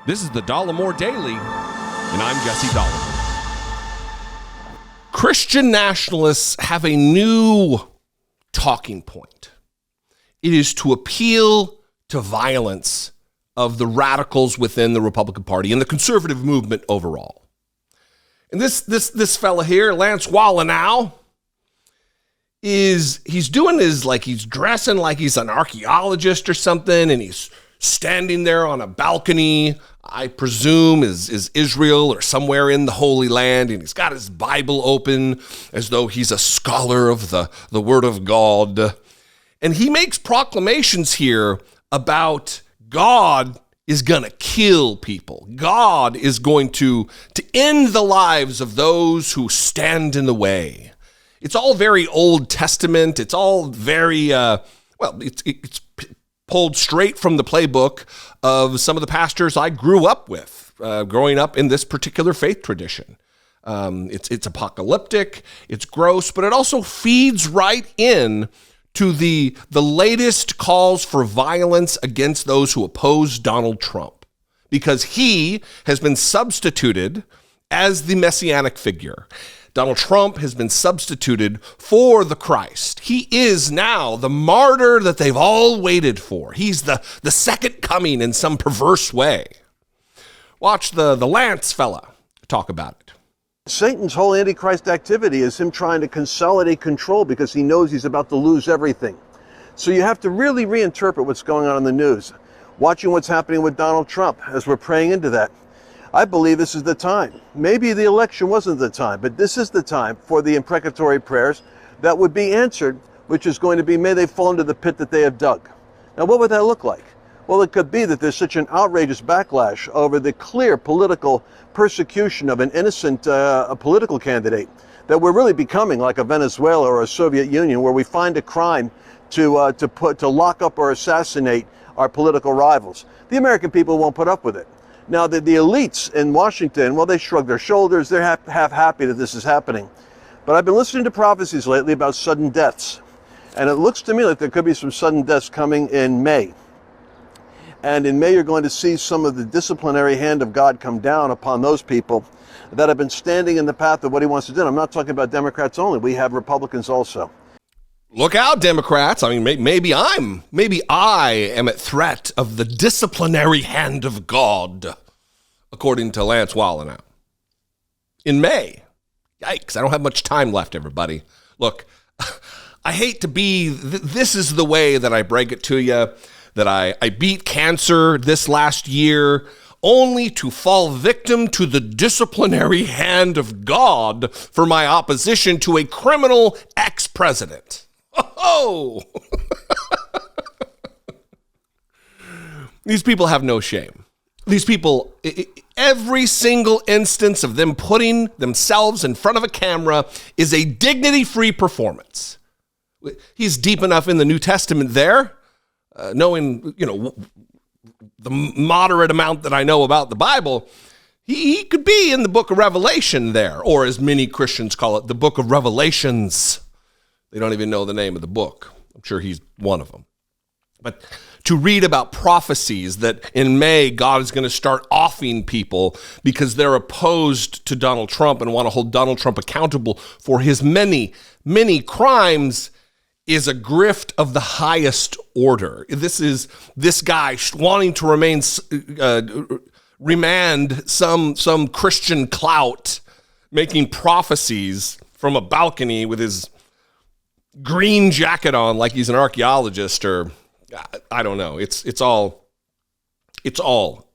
This is the Dollemore Daily, and I'm Jesse Dollemore. Christian nationalists have a new talking point. It is to appeal to violence of the radicals within the Republican Party and the conservative movement overall. And this fella here, Lance Wallnau, he's doing his, like, he's dressing like he's an archaeologist or something, and he's standing there on a balcony, I presume is Israel or somewhere in the Holy Land, and he's got his Bible open as though he's a scholar of the Word of God. And he makes proclamations here about God is going to kill people. God is going to end the lives of those who stand in the way. It's all very Old Testament. It's all very, it's pulled straight from the playbook of some of the pastors I grew up with, growing up in this particular faith tradition. It's apocalyptic, it's gross, but it also feeds right in to the latest calls for violence against those who oppose Donald Trump, because he has been substituted as the messianic figure. Donald Trump has been substituted for the Christ. He is now the martyr that they've all waited for. He's the second coming in some perverse way. Watch the Lance fella talk about it. Satan's whole Antichrist activity is him trying to consolidate control because he knows he's about to lose everything. So you have to really reinterpret what's going on in the news. Watching what's happening with Donald Trump as we're praying into that. I believe this is the time. Maybe the election wasn't the time, but this is the time for the imprecatory prayers that would be answered, which is going to be, may they fall into the pit that they have dug. Now, what would that look like? Well, it could be that there's such an outrageous backlash over the clear political persecution of an innocent political candidate that we're really becoming like a Venezuela or a Soviet Union, where we find a crime to lock up or assassinate our political rivals. The American people won't put up with it. Now, the elites in Washington, well, they shrug their shoulders. They're half happy that this is happening. But I've been listening to prophecies lately about sudden deaths. And it looks to me like there could be some sudden deaths coming in May. And in May, you're going to see some of the disciplinary hand of God come down upon those people that have been standing in the path of what he wants to do. I'm not talking about Democrats only. We have Republicans also. Look out, Democrats. I mean, maybe I am at threat of the disciplinary hand of God, according to Lance Wallnau. In May. Yikes, I don't have much time left, everybody. Look, I hate to be, this is the way that I break it to you, that I beat cancer this last year only to fall victim to the disciplinary hand of God for my opposition to a criminal ex-president. Oh! These people have no shame. These people, every single instance of them putting themselves in front of a camera is a dignity-free performance. He's deep enough in the New Testament there, knowing, the moderate amount that I know about the Bible, he could be in the book of Revelation there, or as many Christians call it, the book of Revelations. They don't even know the name of the book. I'm sure he's one of them. But to read about prophecies that in May, God is going to start offing people because they're opposed to Donald Trump and want to hold Donald Trump accountable for his many, many crimes is a grift of the highest order. This is this guy wanting to remand some Christian clout, making prophecies from a balcony with his green jacket on like he's an archaeologist, or I don't know. It's all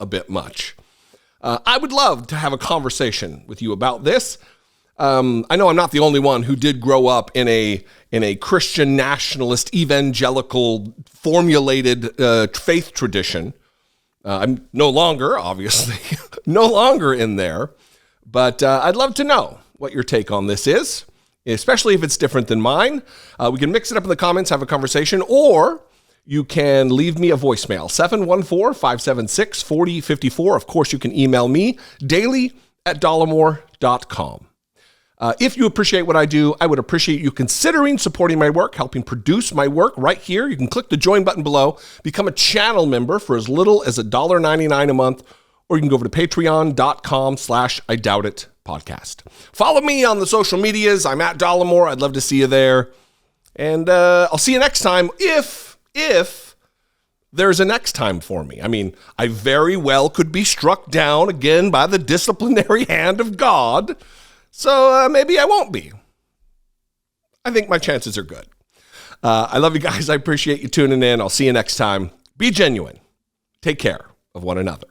a bit much. I would love to have a conversation with you about this. I know I'm not the only one who did grow up in a Christian nationalist evangelical formulated faith tradition. I'm no longer, obviously, no longer in there, but I'd love to know what your take on this is, especially if it's different than mine. We can mix it up in the comments, have a conversation, or you can leave me a voicemail, 714-576-4054. Of course, you can email me, daily@dollemore.com. If you appreciate what I do, I would appreciate you considering supporting my work, helping produce my work right here. You can click the join button below, become a channel member for as little as $1.99 a month, or you can go over to patreon.com/I Doubt It podcast. Follow me on the social medias. I'm at Dollemore. I'd love to see you there. And I'll see you next time if there's a next time for me. I mean, I very well could be struck down again by the disciplinary hand of God. So maybe I won't be. I think my chances are good. I love you guys. I appreciate you tuning in. I'll see you next time. Be genuine. Take care of one another.